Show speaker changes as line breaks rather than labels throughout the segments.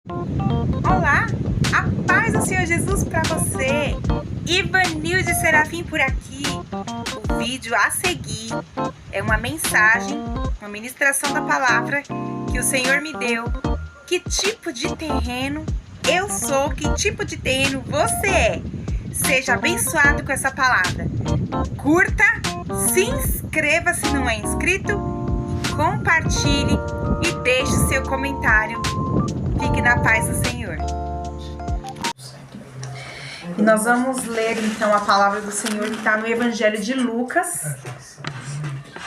Olá, a paz do Senhor Jesus para você. Ivanilde Serafim por aqui. O vídeo a seguir é uma mensagem, uma ministração da palavra que o Senhor me deu. Que tipo de terreno eu sou, que tipo de terreno você é. Seja abençoado com essa palavra. Curta, se inscreva se não é inscrito, compartilhe e deixe seu comentário. Fique na paz do Senhor. E nós vamos ler então a palavra do Senhor que está no Evangelho de Lucas.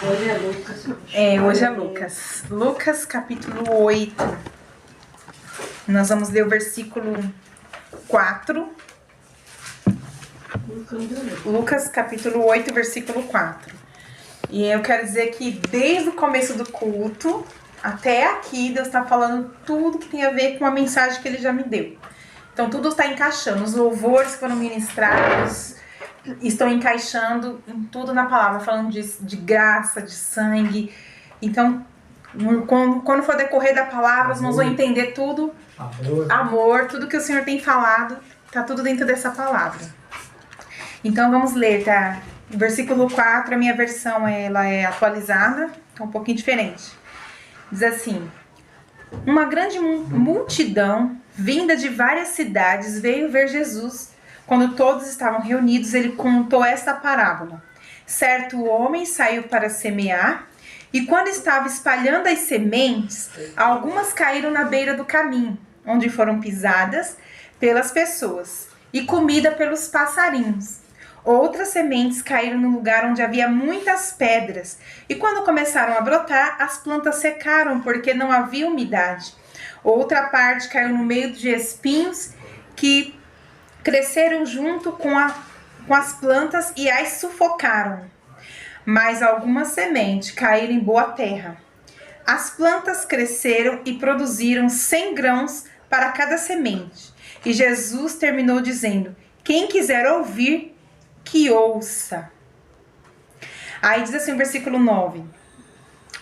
Hoje é Lucas.
Hoje é Lucas. Lucas capítulo 8. Nós vamos ler o versículo 4. Lucas capítulo 8, versículo 4. E eu quero dizer que desde o começo do culto até aqui, Deus está falando tudo que tem a ver com a mensagem que Ele já me deu. Então, tudo está encaixando. Os louvores que foram ministrados estão encaixando em tudo na palavra, falando de graça, de sangue. Então, quando for decorrer da palavra, nós vamos entender tudo. Amor, tudo que o Senhor tem falado, está tudo dentro dessa palavra. Então, vamos ler, tá? Versículo 4, a minha versão ela é atualizada, é um pouquinho diferente. Diz assim: uma grande multidão vinda de várias cidades veio ver Jesus. Quando todos estavam reunidos, ele contou esta parábola. Certo homem saiu para semear, e quando estava espalhando as sementes, algumas caíram na beira do caminho, onde foram pisadas pelas pessoas e comida pelos passarinhos. Outras sementes caíram no lugar onde havia muitas pedras, e quando começaram a brotar, as plantas secaram porque não havia umidade. Outra parte caiu no meio de espinhos que cresceram junto com as plantas e as sufocaram. Mas algumas sementes caíram em boa terra. As plantas cresceram e produziram 100 grãos para cada semente. E Jesus terminou dizendo: quem quiser ouvir, que ouça. Aí diz assim o versículo 9.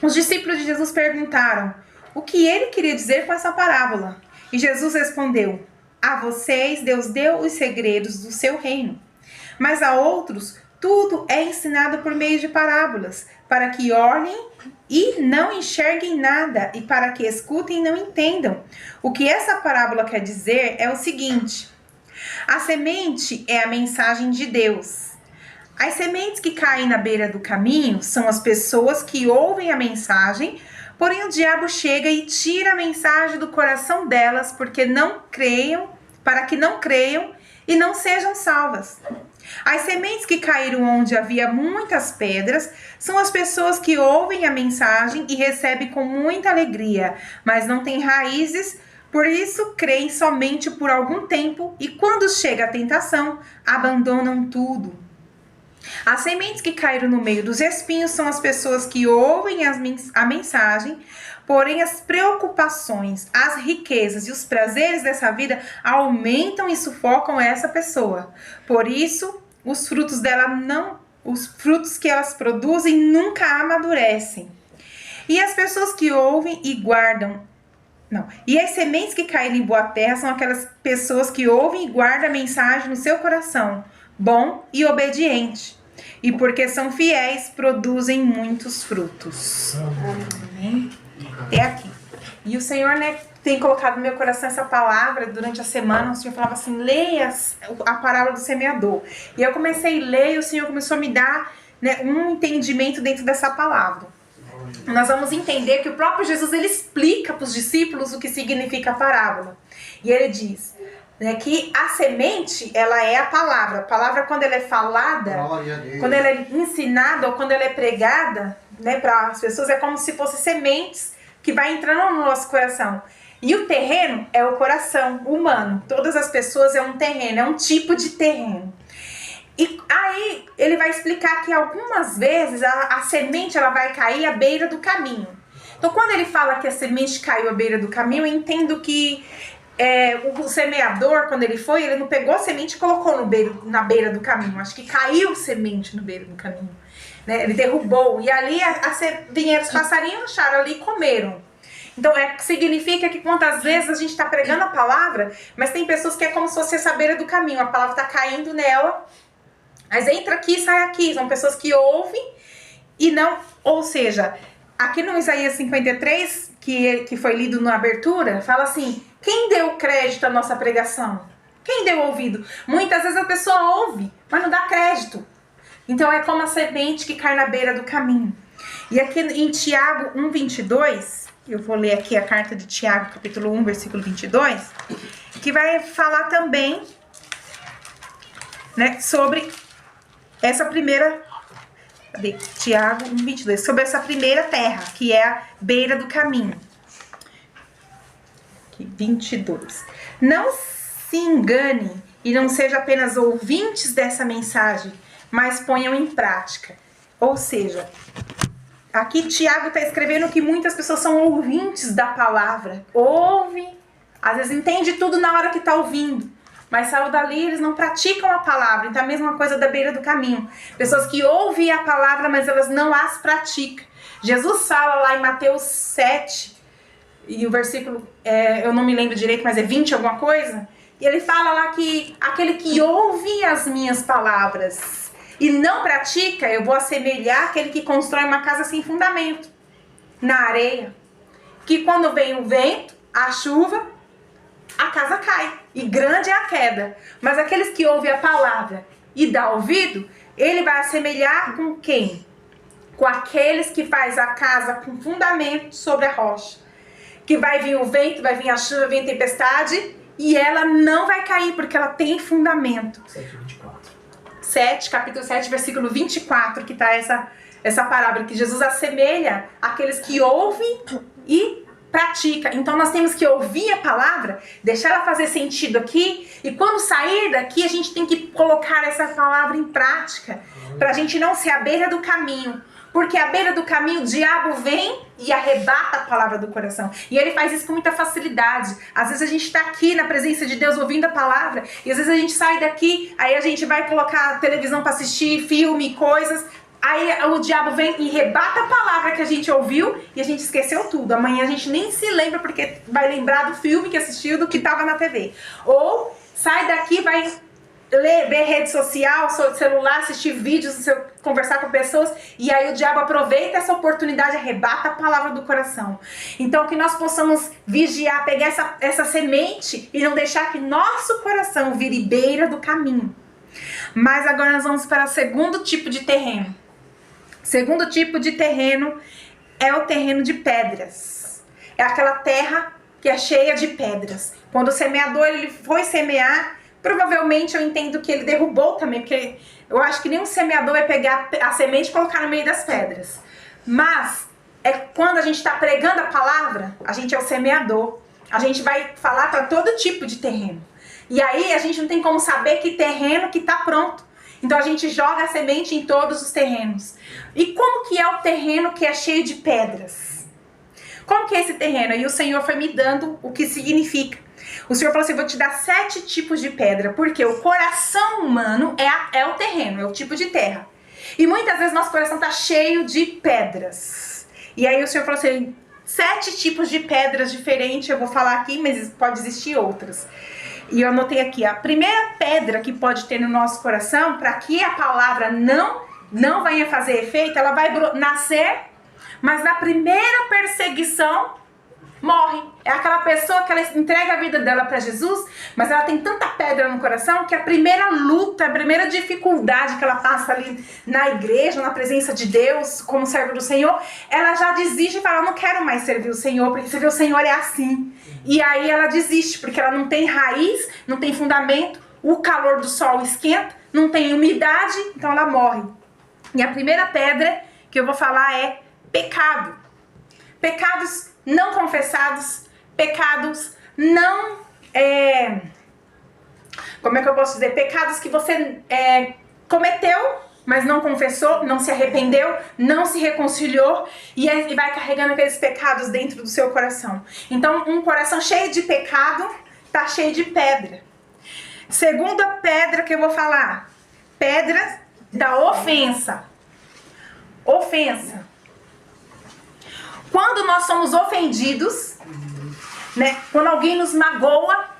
Os discípulos de Jesus perguntaram o que ele queria dizer com essa parábola. E Jesus respondeu: a vocês Deus deu os segredos do seu reino, mas a outros tudo é ensinado por meio de parábolas, para que olhem e não enxerguem nada, e para que escutem e não entendam. O que essa parábola quer dizer é o seguinte: a semente é a mensagem de Deus. As sementes que caem na beira do caminho são as pessoas que ouvem a mensagem, porém o diabo chega e tira a mensagem do coração delas para que não creiam e não sejam salvas. As sementes que caíram onde havia muitas pedras são as pessoas que ouvem a mensagem e recebem com muita alegria, mas não têm raízes. Por isso, creem somente por algum tempo e quando chega a tentação, abandonam tudo. As sementes que caíram no meio dos espinhos são as pessoas que ouvem a mensagem, porém as preocupações, as riquezas e os prazeres dessa vida aumentam e sufocam essa pessoa. Por isso, os frutos que elas produzem nunca amadurecem. E as pessoas que ouvem e guardam E as sementes que caíram em boa terra são aquelas pessoas que ouvem e guardam a mensagem no seu coração, bom e obediente. E porque são fiéis, produzem muitos frutos. Amém? Até aqui. E o Senhor, tem colocado no meu coração essa palavra durante a semana. O Senhor falava assim: leia a parábola do semeador. E eu comecei a ler e o Senhor começou a me dar um entendimento dentro dessa palavra. Nós vamos entender que o próprio Jesus ele explica para os discípulos o que significa a parábola. E ele diz que a semente, ela é a palavra. A palavra, quando ela é falada, quando ela é ensinada ou quando ela é pregada para as pessoas, é como se fossem sementes que vai entrando no nosso coração. E o terreno é o coração humano. Todas as pessoas é um terreno, é um tipo de terreno. E aí ele vai explicar que algumas vezes a semente ela vai cair à beira do caminho. Então quando ele fala que a semente caiu à beira do caminho, eu entendo que o semeador, quando ele não pegou a semente e colocou na beira do caminho. Acho que caiu semente no beira do caminho. Ele derrubou. E ali os passarinhos acharam ali e comeram. Então, significa que quantas vezes a gente está pregando a palavra, mas tem pessoas que é como se fosse essa beira do caminho. A palavra está caindo nela, mas entra aqui e sai aqui. São pessoas que ouvem e não... Ou seja, aqui no Isaías 53, que foi lido na abertura, fala assim, quem deu crédito à nossa pregação? Quem deu ouvido? Muitas vezes a pessoa ouve, mas não dá crédito. Então é como a semente que cai na beira do caminho. E aqui em Tiago 1:22, eu vou ler aqui a carta de Tiago, capítulo 1, versículo 22, que vai falar também, né, sobre essa primeira... Cadê? Tiago 1:22, sobre essa primeira terra, que é a beira do caminho. Aqui, 22. Não se engane e não seja apenas ouvintes dessa mensagem, mas ponham em prática. Ou seja, aqui Tiago está escrevendo que muitas pessoas são ouvintes da palavra. Ouve, às vezes entende tudo na hora que está ouvindo, mas saiu dali, eles não praticam a palavra. Então é a mesma coisa da beira do caminho. Pessoas que ouvem a palavra, mas elas não as praticam. Jesus fala lá em Mateus 7, e o versículo, eu não me lembro direito, mas é 20 alguma coisa. E ele fala lá que aquele que ouve as minhas palavras e não pratica, eu vou assemelhar aquele que constrói uma casa sem fundamento, na areia. Que quando vem o vento, a chuva, a casa cai. E grande é a queda. Mas aqueles que ouvem a palavra e dá ouvido, ele vai assemelhar com quem? Com aqueles que faz a casa com fundamento sobre a rocha. Que vai vir o vento, vai vir a chuva, vai vir a tempestade, e ela não vai cair, porque ela tem fundamento.
7:24.
Capítulo 7, versículo 24, que está essa parábola, que Jesus assemelha aqueles que ouvem e pratica. Então nós temos que ouvir a palavra, deixar ela fazer sentido aqui, e quando sair daqui a gente tem que colocar essa palavra em prática, para a gente não ser à beira do caminho, porque à beira do caminho o diabo vem e arrebata a palavra do coração, e ele faz isso com muita facilidade. Às vezes a gente está aqui na presença de Deus ouvindo a palavra, e às vezes a gente sai daqui, aí a gente vai colocar a televisão para assistir filme, coisas. Aí o diabo vem e rebata a palavra que a gente ouviu e a gente esqueceu tudo. Amanhã a gente nem se lembra, porque vai lembrar do filme que assistiu, do que estava na TV. Ou sai daqui, vai ver rede social, celular, assistir vídeos, conversar com pessoas, e aí o diabo aproveita essa oportunidade e arrebata a palavra do coração. Então que nós possamos vigiar, pegar essa semente e não deixar que nosso coração vire beira do caminho. Mas agora nós vamos para o segundo tipo de terreno. Segundo tipo de terreno é o terreno de pedras. É aquela terra que é cheia de pedras. Quando o semeador ele foi semear, provavelmente eu entendo que ele derrubou também, porque eu acho que nenhum semeador vai pegar a semente e colocar no meio das pedras. Mas é quando a gente está pregando a palavra, a gente é o semeador. A gente vai falar para todo tipo de terreno. E aí a gente não tem como saber que terreno que está pronto. Então a gente joga a semente em todos os terrenos. E como que é o terreno que é cheio de pedras? Como que é esse terreno? E o Senhor foi me dando o que significa. O Senhor falou assim, vou te dar 7 tipos de pedra. Porque o coração humano é o terreno, é o tipo de terra. E muitas vezes nosso coração está cheio de pedras. E aí o Senhor falou assim, 7 tipos de pedras diferentes, eu vou falar aqui, mas pode existir outras. E eu anotei aqui, a primeira pedra que pode ter no nosso coração, para que a palavra não venha fazer efeito, ela vai nascer, mas na primeira perseguição, morre. É aquela pessoa que ela entrega a vida dela para Jesus, mas ela tem tanta pedra no coração que a primeira luta, a primeira dificuldade que ela passa ali na igreja, na presença de Deus, como servo do Senhor, ela já desiste e fala, eu não quero mais servir o Senhor, porque servir o Senhor é assim. E aí ela desiste, porque ela não tem raiz, não tem fundamento, o calor do sol esquenta, não tem umidade, então ela morre. E a primeira pedra que eu vou falar é pecado. Pecados não confessados, pecados não... como é que eu posso dizer? Pecados que você cometeu, mas não confessou, não se arrependeu, não se reconciliou e vai carregando aqueles pecados dentro do seu coração. Então, um coração cheio de pecado está cheio de pedra. Segunda pedra que eu vou falar, pedra da ofensa. Ofensa. Quando nós somos ofendidos, né? Quando alguém nos magoa,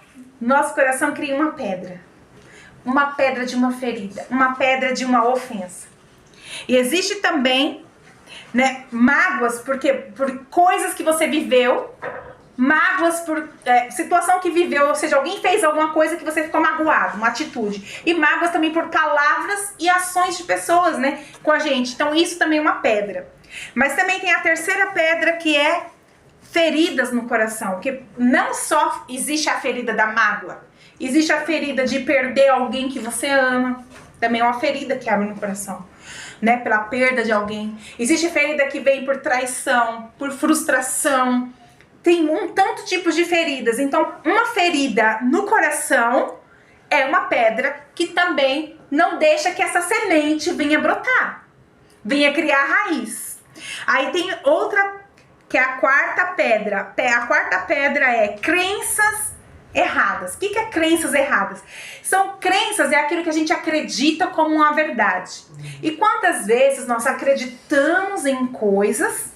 nosso coração cria uma pedra. Uma pedra de uma ferida, uma pedra de uma ofensa. E existe também, né, mágoas por coisas que você viveu, mágoas por situação que viveu, ou seja, alguém fez alguma coisa que você ficou magoado, uma atitude. E mágoas também por palavras e ações de pessoas, né, com a gente. Então isso também é uma pedra. Mas também tem a terceira pedra, que é feridas no coração. Porque não só existe a ferida da mágoa, existe a ferida de perder alguém que você ama. Também é uma ferida que abre no coração, né, pela perda de alguém. Existe a ferida que vem por traição, por frustração. Tem um tanto tipos de feridas. Então, uma ferida no coração é uma pedra que também não deixa que essa semente venha brotar, venha criar raiz. Aí tem outra, que é a quarta pedra. A quarta pedra é crenças erradas. O que é crenças erradas? São crenças, é aquilo que a gente acredita como uma verdade. E quantas vezes nós acreditamos em coisas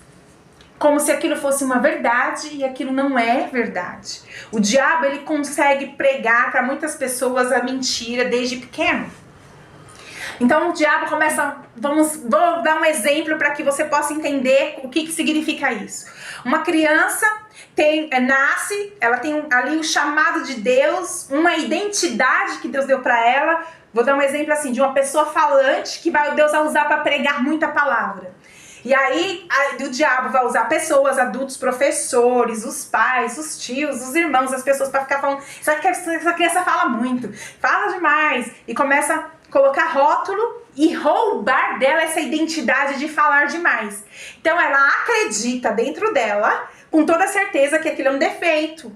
como se aquilo fosse uma verdade e aquilo não é verdade. O diabo, ele consegue pregar para muitas pessoas a mentira desde pequeno. Então o diabo começa, vou dar um exemplo para que você possa entender o que significa isso. Uma criança nasce, ela tem ali o chamado de Deus, uma identidade que Deus deu para ela. Vou dar um exemplo assim, de uma pessoa falante que Deus vai usar para pregar muita palavra. E aí o diabo vai usar pessoas, adultos, professores, os pais, os tios, os irmãos, as pessoas para ficar falando, essa criança fala muito, fala demais, e começa a colocar rótulo e roubar dela essa identidade de falar demais. Então ela acredita dentro dela, com toda certeza, que aquilo é um defeito,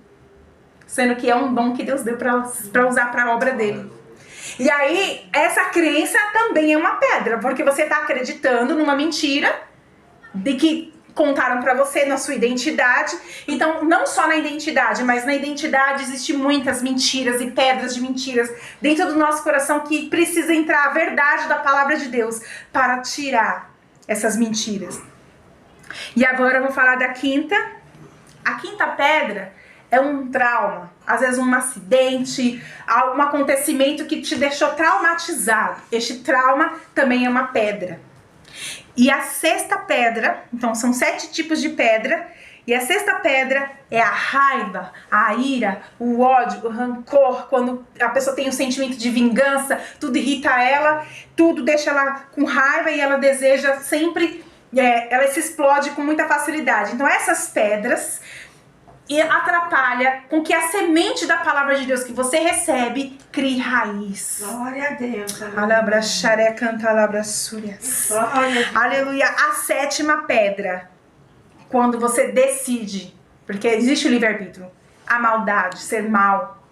sendo que é um dom que Deus deu para usar para a obra dele. E aí essa crença também é uma pedra, porque você está acreditando numa mentira de que contaram pra você, na sua identidade. Então, não só na identidade, mas na identidade existem muitas mentiras e pedras de mentiras dentro do nosso coração, que precisa entrar a verdade da palavra de Deus para tirar essas mentiras. E agora eu vou falar da quinta. A quinta pedra é um trauma, às vezes um acidente, algum acontecimento que te deixou traumatizado. Este trauma também é uma pedra. E a sexta pedra, então são 7 tipos de pedra, e a sexta pedra é a raiva, a ira, o ódio, o rancor. Quando a pessoa tem um sentimento de vingança, tudo irrita ela, tudo deixa ela com raiva e ela deseja sempre, ela se explode com muita facilidade. Então essas pedras atrapalha com que a semente da palavra de Deus que você recebe crie raiz.
Glória a Deus.
Aleluia. A sétima pedra, quando você decide, porque existe o livre-arbítrio, a maldade, ser mal.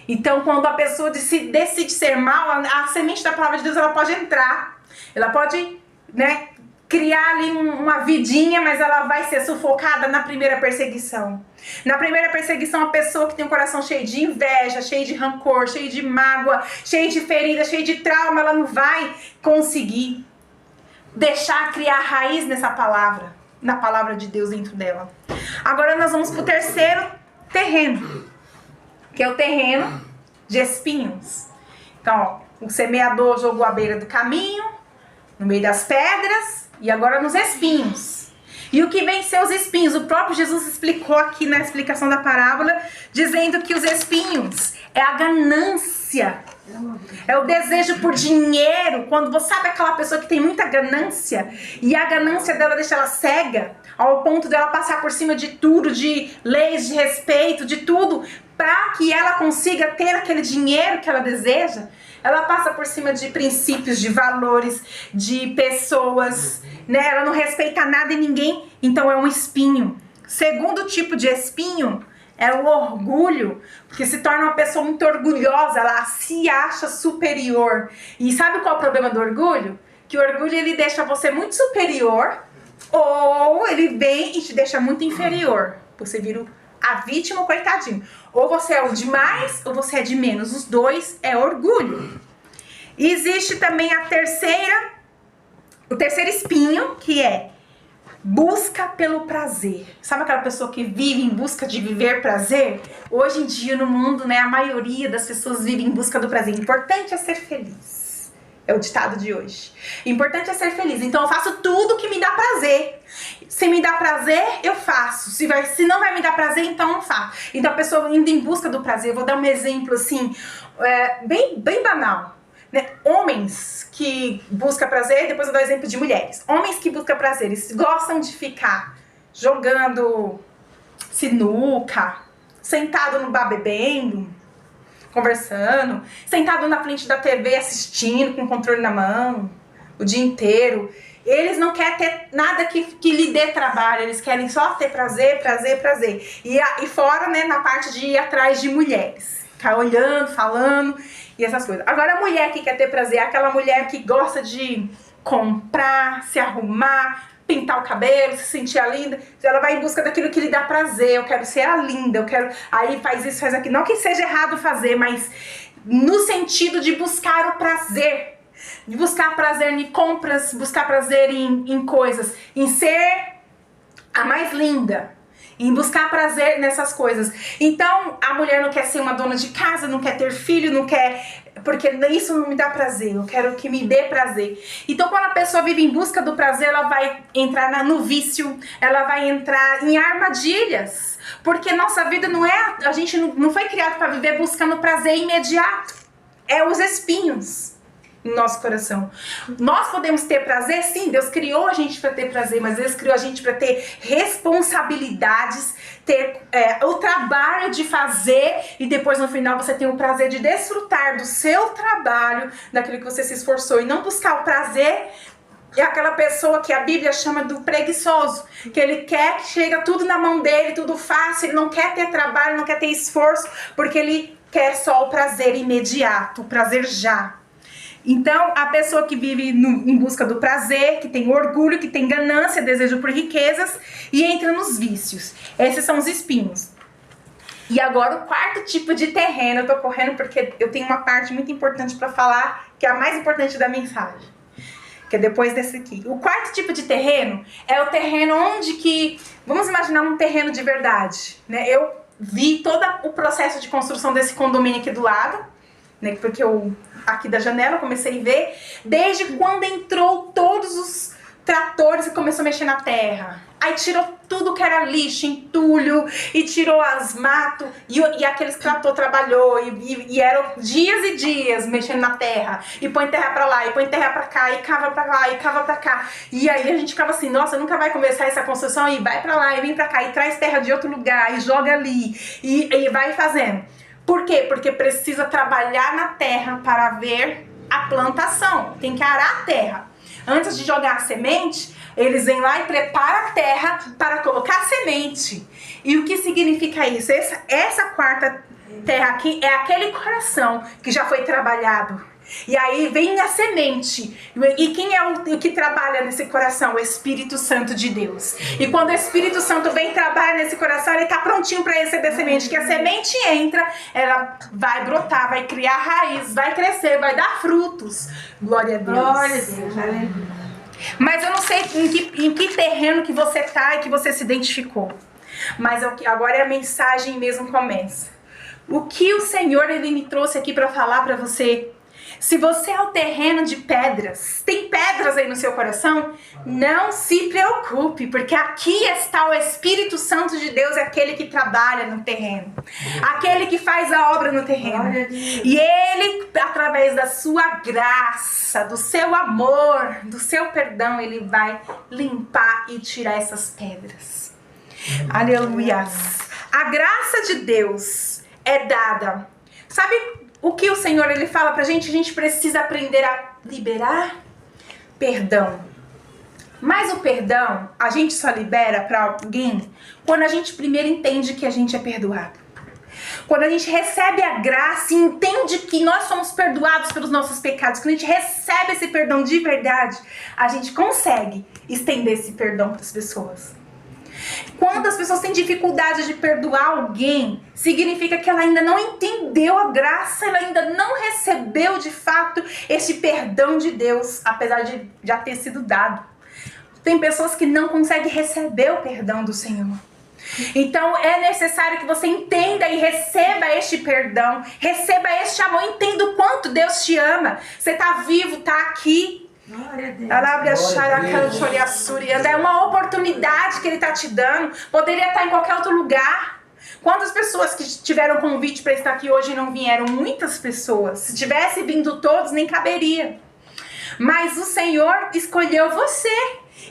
Então, quando a pessoa decide ser mal, a semente da palavra de Deus, ela pode entrar, ela pode, né, criar ali uma vidinha, mas ela vai ser sufocada na primeira perseguição. Na primeira perseguição, a pessoa que tem um coração cheio de inveja, cheio de rancor, cheio de mágoa, cheio de ferida, cheio de trauma, ela não vai conseguir deixar criar raiz nessa palavra, na palavra de Deus dentro dela. Agora nós vamos para o terceiro terreno, que é o terreno de espinhos. Então, ó, o semeador jogou à beira do caminho, no meio das pedras, e agora nos espinhos. E o que venceu os espinhos? O próprio Jesus explicou aqui na explicação da parábola, dizendo que os espinhos é a ganância, é o desejo por dinheiro. Quando você sabe aquela pessoa que tem muita ganância, e a ganância dela deixa ela cega, ao ponto dela passar por cima de tudo, de leis, de respeito, de tudo, para que ela consiga ter aquele dinheiro que ela deseja. Ela passa por cima de princípios, de valores, de pessoas, né? Ela não respeita nada e ninguém, então é um espinho. Segundo tipo de espinho é o orgulho, porque se torna uma pessoa muito orgulhosa, ela se acha superior. E sabe qual é o problema do orgulho? Que o orgulho, ele deixa você muito superior, ou ele vem e te deixa muito inferior. Você vira a vítima, o coitadinho. Ou você é o de mais, ou você é de menos. Os dois é orgulho. E existe também o terceiro espinho, que é busca pelo prazer. Sabe aquela pessoa que vive em busca de viver prazer? Hoje em dia no mundo, né, a maioria das pessoas vive em busca do prazer. Importante é ser feliz. É o ditado de hoje. Importante é ser feliz. Então eu faço tudo que me dá prazer. Se me dá prazer, eu faço. Se não vai me dar prazer, então não faço. Então a pessoa indo em busca do prazer. Eu vou dar um exemplo assim, bem banal. Né? Homens que buscam prazer, depois eu dou exemplo de mulheres. Homens que buscam prazer, eles gostam de ficar jogando sinuca, sentado no bar bebendo, conversando, sentado na frente da TV assistindo com o controle na mão o dia inteiro. Eles não querem ter nada que lhe dê trabalho, eles querem só ter prazer. E fora, né, na parte de ir atrás de mulheres, ficar olhando, falando e essas coisas. Agora a mulher que quer ter prazer é aquela mulher que gosta de comprar, se arrumar, pintar o cabelo, se sentir a linda. Ela vai em busca daquilo que lhe dá prazer. Eu quero ser a linda, eu quero... Aí faz isso, faz aquilo. Não que seja errado fazer, mas no sentido de buscar o prazer. De buscar prazer em compras, buscar prazer em coisas. Em ser a mais linda. Em buscar prazer nessas coisas. Então, a mulher não quer ser uma dona de casa, não quer ter filho, não quer... Porque isso não me dá prazer, eu quero que me dê prazer. Então, quando a pessoa vive em busca do prazer, ela vai entrar no vício, ela vai entrar em armadilhas. Porque nossa vida não é... A gente não foi criado para viver buscando prazer imediato. É os espinhos no nosso coração. Nós podemos ter prazer, sim, Deus criou a gente para ter prazer, mas Deus criou a gente para ter responsabilidades, ter o trabalho de fazer e depois no final você tem o prazer de desfrutar do seu trabalho, daquilo que você se esforçou e não buscar o prazer. É aquela pessoa que a Bíblia chama do preguiçoso, que ele quer que chega tudo na mão dele, tudo fácil, ele não quer ter trabalho, não quer ter esforço, porque ele quer só o prazer imediato, o prazer já. Então, a pessoa que vive em busca do prazer, que tem orgulho, que tem ganância, desejo por riquezas e entra nos vícios. Esses são os espinhos. E agora o quarto tipo de terreno, eu tô correndo porque eu tenho uma parte muito importante para falar, que é a mais importante da mensagem, que é depois desse aqui. O quarto tipo de terreno é o terreno onde que, vamos imaginar um terreno de verdade, né? Eu vi todo o processo de construção desse condomínio aqui do lado, né? Porque eu aqui da janela, comecei a ver, desde quando entrou todos os tratores e começou a mexer na terra. Aí tirou tudo que era lixo, entulho, e tirou as matos, e aqueles trator trabalhou, e eram dias e dias mexendo na terra, e põe terra pra lá, e põe terra pra cá, e cava pra lá, e cava pra cá. E aí a gente ficava assim, nossa, nunca vai começar essa construção, e vai pra lá, e vem pra cá, e traz terra de outro lugar, e joga ali, e vai fazendo. Por quê? Porque precisa trabalhar na terra para ver a plantação. Tem que arar a terra. Antes de jogar a semente, eles vêm lá e preparam a terra para colocar a semente. E o que significa isso? Essa quarta terra aqui é aquele coração que já foi trabalhado. E aí vem a semente. E quem é o que trabalha nesse coração? O Espírito Santo de Deus. E quando o Espírito Santo vem e trabalha nesse coração, ele está prontinho para receber a semente. Que a semente entra, ela vai brotar, vai criar raiz, vai crescer, vai dar frutos. Glória a Deus.
Glória a Deus, aleluia.
Mas eu não sei em que terreno que você está e que você se identificou. Mas agora a mensagem mesmo começa. O que o Senhor ele me trouxe aqui para falar para você? Se você é o terreno de pedras, tem pedras aí no seu coração, não se preocupe, porque aqui está o Espírito Santo de Deus, aquele que trabalha no terreno, aquele que faz a obra no terreno. E ele, através da sua graça, do seu amor, do seu perdão, ele vai limpar e tirar essas pedras. Aleluia. A graça de Deus é dada. Sabe o que o Senhor ele fala pra gente? A gente precisa aprender a liberar perdão. Mas o perdão, a gente só libera pra alguém quando a gente primeiro entende que a gente é perdoado. Quando a gente recebe a graça e entende que nós somos perdoados pelos nossos pecados, quando a gente recebe esse perdão de verdade, a gente consegue estender esse perdão para as pessoas. Quando as pessoas têm dificuldade de perdoar alguém, significa que ela ainda não entendeu a graça, ela ainda não recebeu de fato esse perdão de Deus, apesar de já ter sido dado. tem pessoas que não conseguem receber o perdão do Senhor. Então é necessário que você entenda e receba este perdão, receba este amor, entenda o quanto Deus te ama. Você está vivo, está aqui. É uma oportunidade que Ele está te dando. Poderia estar em qualquer outro lugar. Quantas pessoas que tiveram convite para estar aqui hoje não vieram? Muitas pessoas. Se tivesse vindo todos, nem caberia. Mas o Senhor escolheu você.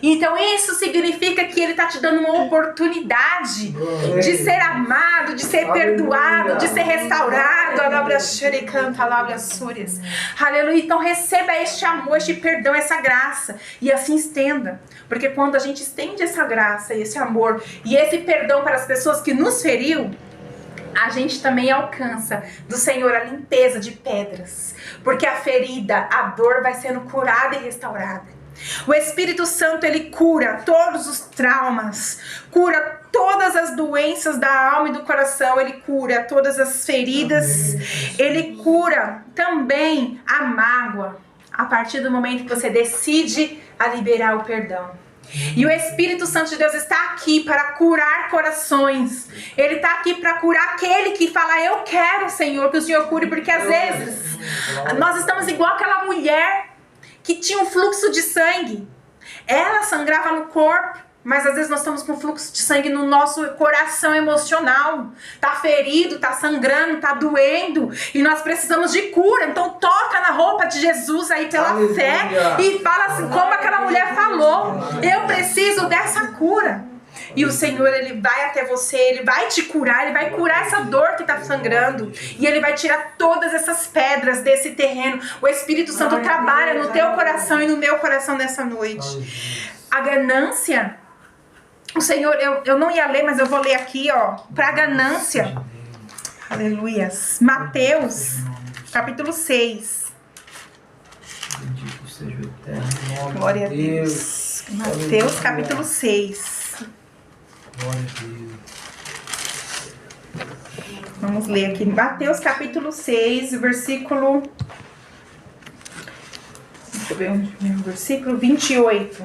Então isso significa que Ele está te dando uma oportunidade de ser amado, de ser perdoado, de ser restaurado. Aleluia. Então receba este amor, este perdão, essa graça. E assim estenda. Porque quando a gente estende essa graça, esse amor e esse perdão para as pessoas que nos feriu, a gente também alcança do Senhor a limpeza de pedras. Porque a ferida, a dor vai sendo curada e restaurada. O Espírito Santo, Ele cura todos os traumas, cura todas as doenças da alma e do coração, Ele cura todas as feridas, Ele cura também a mágoa, a partir do momento que você decide a liberar o perdão. E o Espírito Santo de Deus está aqui para curar corações. Ele está aqui para curar aquele que fala: eu quero, Senhor, que o Senhor cure. Porque às vezes nós estamos igual aquela mulher que tinha um fluxo de sangue. Ela sangrava no corpo, mas às vezes nós estamos com fluxo de sangue no nosso coração emocional. Tá ferido, tá sangrando, tá doendo. E nós precisamos de cura. Então toca na roupa de Jesus aí pela fé e fala assim, como aquela mulher falou: eu preciso dessa cura. E o Senhor, Ele vai até você, Ele vai te curar, Ele vai curar essa dor que está sangrando. E Ele vai tirar todas essas pedras desse terreno. O Espírito Santo trabalha no teu coração e no meu coração nessa noite. A ganância, o Senhor, eu não ia ler, mas eu vou ler aqui, ó. Para a ganância, aleluias. Mateus, capítulo 6.
Bendito seja o eterno.
Glória a Deus. Mateus, capítulo 6.
Glória a Deus.
Vamos ler aqui. Mateus capítulo 6, versículo... Deixa eu ver onde é o versículo 28.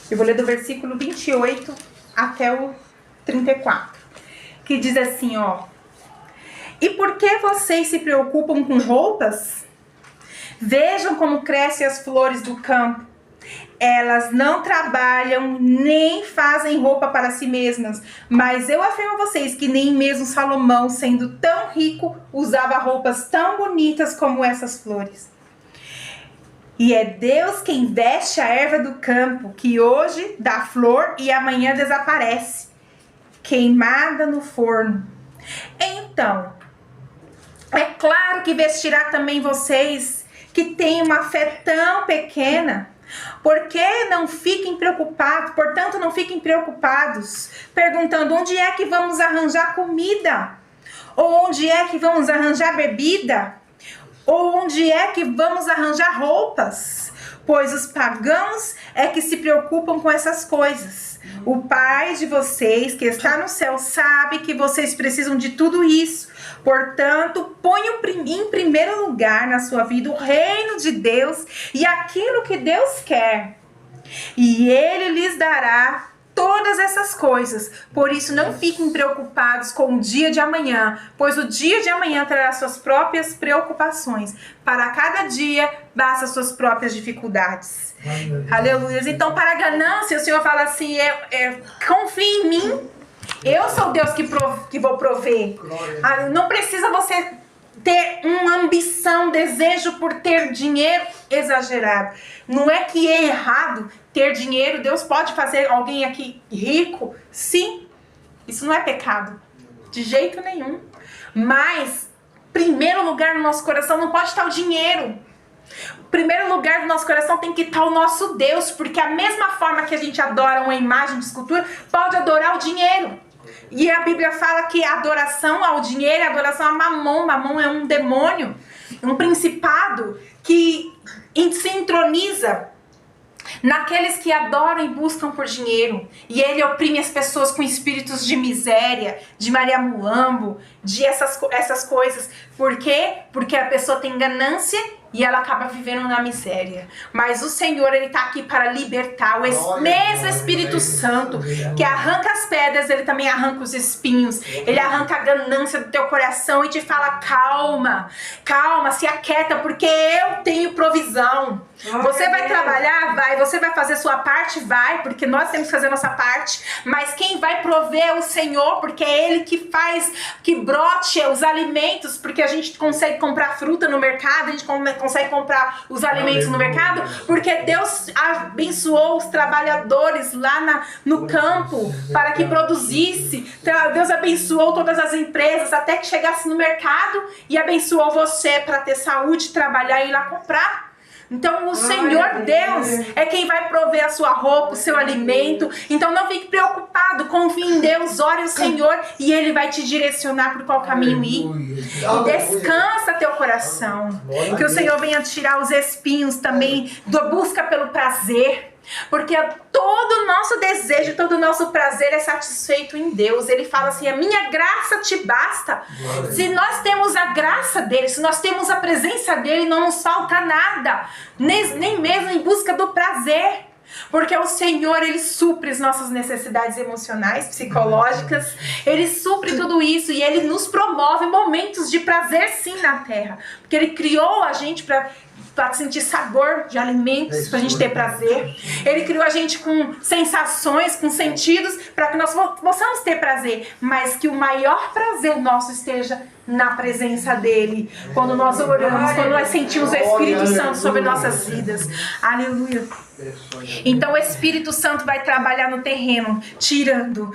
Eu vou ler do versículo 28 até o 34. Que diz assim, ó: e por que vocês se preocupam com roupas? Vejam como crescem as flores do campo. Elas não trabalham nem fazem roupa para si mesmas, mas eu afirmo a vocês que nem mesmo Salomão, sendo tão rico, usava roupas tão bonitas como essas flores. E é Deus quem veste a erva do campo, que hoje dá flor e amanhã desaparece, queimada no forno. Então, é claro que vestirá também vocês que têm uma fé tão pequena. Porque não fiquem preocupados, portanto não fiquem preocupados, perguntando onde é que vamos arranjar comida, ou onde é que vamos arranjar bebida, ou onde é que vamos arranjar roupas, pois os pagãos é que se preocupam com essas coisas. O Pai de vocês que está no céu sabe que vocês precisam de tudo isso. Portanto, ponham em primeiro lugar na sua vida o reino de Deus e aquilo que Deus quer. E Ele lhes dará todas essas coisas. Por isso, não fiquem preocupados com o dia de amanhã, pois o dia de amanhã trará suas próprias preocupações. Para cada dia, basta suas próprias dificuldades. Aleluia. Então, para a ganância, o Senhor fala assim, confie em mim. Eu sou Deus que vou prover. Não precisa você ter uma ambição, desejo por ter dinheiro exagerado. Não é que é errado ter dinheiro. Deus pode fazer alguém aqui rico. Sim, isso não é pecado. De jeito nenhum. Mas, primeiro lugar no nosso coração não pode estar o dinheiro. Primeiro lugar do nosso coração tem que estar o nosso Deus, porque a mesma forma que a gente adora uma imagem de escultura, pode adorar o dinheiro. E a Bíblia fala que a adoração ao dinheiro, a adoração a Mamon. Mamon é um demônio, um principado que se entroniza naqueles que adoram e buscam por dinheiro. E ele oprime as pessoas com espíritos de miséria, de Maria Mulambo, de essas coisas. Por quê? Porque a pessoa tem ganância e ela acaba vivendo na miséria. Mas o Senhor, Ele está aqui para libertar. O mesmo Espírito Santo que arranca as pedras, Ele também arranca os espinhos. Ele arranca a ganância do teu coração e te fala: calma, calma, se aquieta, porque eu tenho provisão. Você vai trabalhar? Vai. Você vai fazer sua parte? Vai, porque nós temos que fazer nossa parte. Mas quem vai prover é o Senhor, porque é Ele que faz, que brote os alimentos, porque a gente consegue comprar fruta no mercado, a gente consegue comprar os alimentos no mercado, porque Deus abençoou os trabalhadores lá no campo para que produzisse. Deus abençoou todas as empresas até que chegasse no mercado e abençoou você para ter saúde, trabalhar e ir lá comprar. Então o Senhor Deus é quem vai prover a sua roupa, o seu alimento. Então não fique preocupado, confie em Deus, ore ao Senhor e Ele vai te direcionar por qual caminho ir. E descansa teu coração. Que o Senhor venha tirar os espinhos também da busca pelo prazer. Porque todo o nosso desejo, todo o nosso prazer é satisfeito em Deus. Ele fala assim: a minha graça te basta. Se nós temos a graça dele, se nós temos a presença dele, não nos falta nada, nem mesmo em busca do prazer. Porque o Senhor, Ele supre as nossas necessidades emocionais, psicológicas. Ele supre tudo isso e Ele nos promove momentos de prazer sim na terra. Porque Ele criou a gente para sentir sabor de alimentos, para a gente ter prazer. Ele criou a gente com sensações, com sentidos, para que nós possamos ter prazer. Mas que o maior prazer nosso esteja na presença dEle. Quando nós oramos, quando nós sentimos o Espírito Santo sobre nossas vidas. Aleluia. Então o Espírito Santo vai trabalhar no terreno, tirando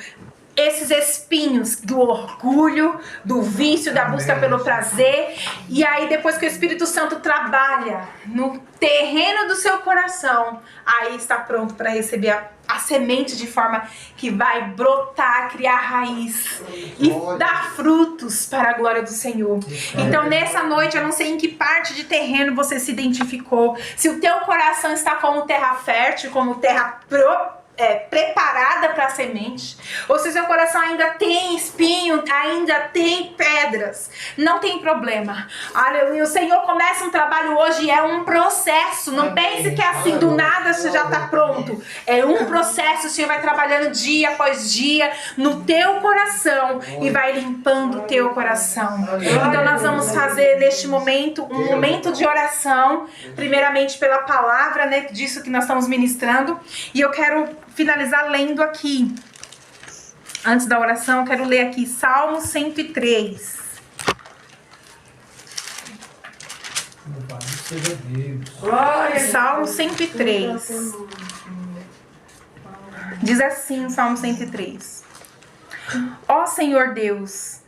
esses espinhos do orgulho, do vício, da busca pelo prazer. E aí depois que o Espírito Santo trabalha no terreno do seu coração, aí está pronto para receber a semente de forma que vai brotar, criar raiz e dar frutos para a glória do Senhor. Então nessa noite, eu não sei em que parte de terreno você se identificou, se o teu coração está como terra fértil, como terra preparada para a semente, ou se o seu coração ainda tem espinho, ainda tem pedras, não tem problema. Aleluia. O Senhor começa um trabalho hoje e é um processo. Não pense que é assim do nada você já está pronto. É um processo. O Senhor vai trabalhando dia após dia no teu coração e vai limpando o teu coração. Então nós vamos fazer neste momento um momento de oração, primeiramente pela palavra, né, disso que nós estamos ministrando, e eu quero finalizar lendo aqui, antes da oração, eu quero ler aqui Salmo 103. Salmo 103. Diz assim o Salmo 103: Ó Senhor Deus,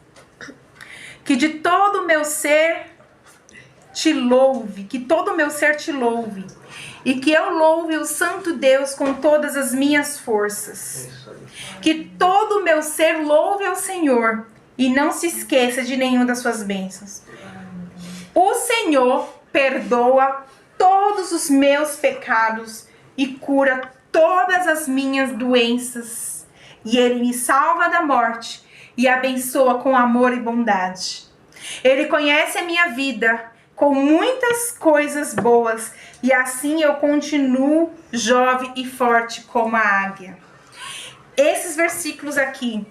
que de todo o meu ser te louve, que todo o meu ser te louve, e que eu louve o santo Deus com todas as minhas forças. Que todo o meu ser louve ao Senhor e não se esqueça de nenhuma das suas bênçãos. O Senhor perdoa todos os meus pecados e cura todas as minhas doenças. E Ele me salva da morte e abençoa com amor e bondade. Ele conhece a minha vida com muitas coisas boas, e assim eu continuo jovem e forte como a águia. Esses versículos aqui,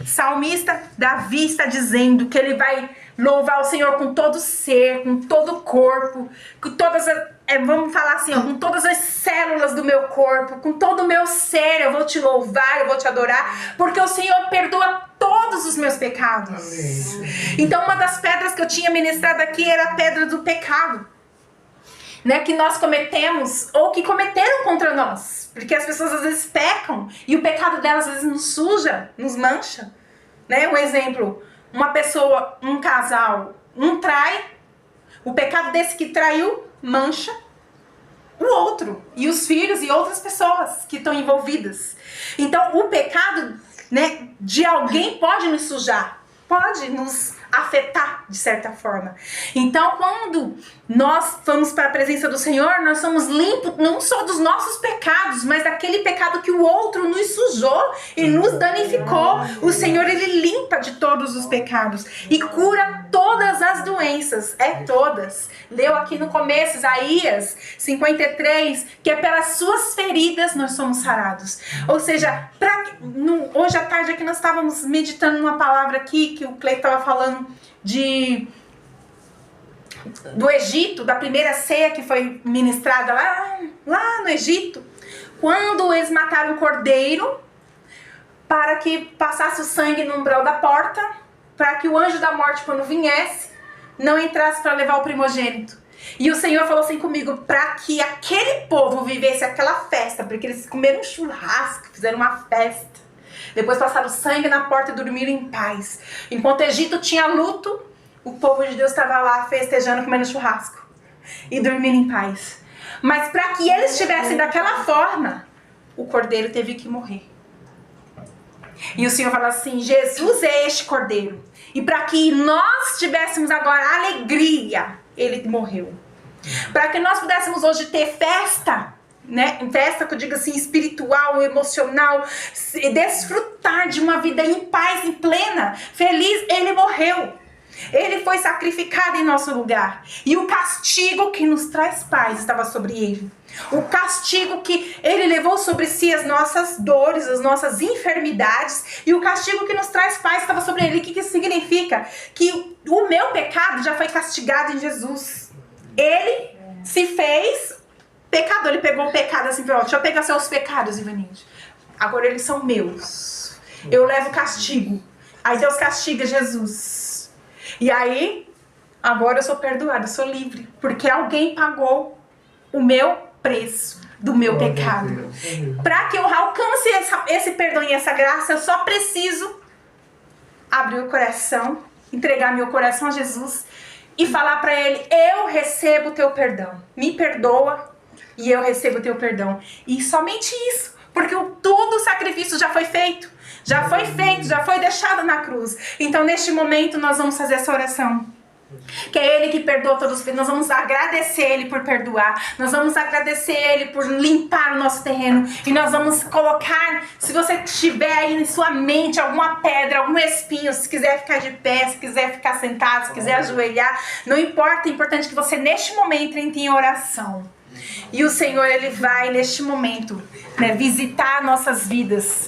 salmista Davi está dizendo que ele vai louvar o Senhor com todo o ser, com todo o corpo, com todas as, vamos falar assim, ó, com todas as células do meu corpo, com todo o meu ser, eu vou te louvar, eu vou te adorar, porque o Senhor perdoa todos os meus pecados. Amém. Então uma das pedras que eu tinha ministrado aqui era a pedra do pecado, né, que nós cometemos ou que cometeram contra nós, porque as pessoas às vezes pecam e o pecado delas às vezes nos suja, nos mancha, né? Um exemplo, uma pessoa, um casal, um trai, o pecado desse que traiu mancha o outro e os filhos e outras pessoas que estão envolvidas. Então o pecado, né, de alguém pode nos sujar, pode nos afetar de certa forma. Então quando nós vamos para a presença do Senhor, nós somos limpos não só dos nossos pecados, mas daquele pecado que o outro nos sujou e nos danificou. O Senhor, Ele limpa de todos os pecados e cura todas as doenças doenças, todas. Leu aqui no começo, Isaías 53, que é pelas suas feridas nós somos sarados. Ou seja, hoje à tarde aqui nós estávamos meditando numa palavra aqui, que o Cleiton estava falando do Egito, da primeira ceia que foi ministrada lá no Egito, quando eles mataram o cordeiro para que passasse o sangue no umbral da porta, para que o anjo da morte, quando viesse, não entrasse para levar o primogênito. E o Senhor falou assim comigo, para que aquele povo vivesse aquela festa, porque eles comeram um churrasco, fizeram uma festa, depois passaram sangue na porta e dormiram em paz. Enquanto o Egito tinha luto, o povo de Deus estava lá festejando, comendo churrasco e dormindo em paz. Mas para que eles estivessem daquela forma, o cordeiro teve que morrer. E o Senhor fala assim, Jesus é este cordeiro. E para que nós tivéssemos agora alegria, ele morreu. Para que nós pudéssemos hoje ter festa, né? Festa que eu digo assim, espiritual, emocional, desfrutar de uma vida em paz, em plena, feliz, ele morreu. Ele foi sacrificado em nosso lugar. E o castigo que nos traz paz estava sobre ele. O castigo que ele levou sobre si as nossas dores, as nossas enfermidades. E o castigo que nos traz paz estava sobre ele. O que isso significa? Que o meu pecado já foi castigado em Jesus. Ele se fez pecador. Ele pegou o pecado assim, deixa eu pegar seus pecados, Ivanilde. Agora eles são meus. Eu levo castigo. Aí Deus castiga Jesus. E aí, agora eu sou perdoada, eu sou livre. Porque alguém pagou o meu preço do meu pecado. Para que eu alcance esse perdão e essa graça, eu só preciso abrir o coração, entregar meu coração a Jesus e falar para ele, eu recebo o teu perdão. Me perdoa e eu recebo o teu perdão. E somente isso, porque todo o sacrifício já foi feito. Já foi feito, já foi deixado na cruz. Então, neste momento, nós vamos fazer essa oração. Que é Ele que perdoa todos os pecados. Nós vamos agradecer Ele por perdoar. Nós vamos agradecer Ele por limpar o nosso terreno. E nós vamos colocar, se você tiver aí em sua mente alguma pedra, algum espinho, se quiser ficar de pé, se quiser ficar sentado, se quiser ajoelhar, não importa, é importante que você neste momento entre em oração. E o Senhor, Ele vai neste momento, né, visitar nossas vidas.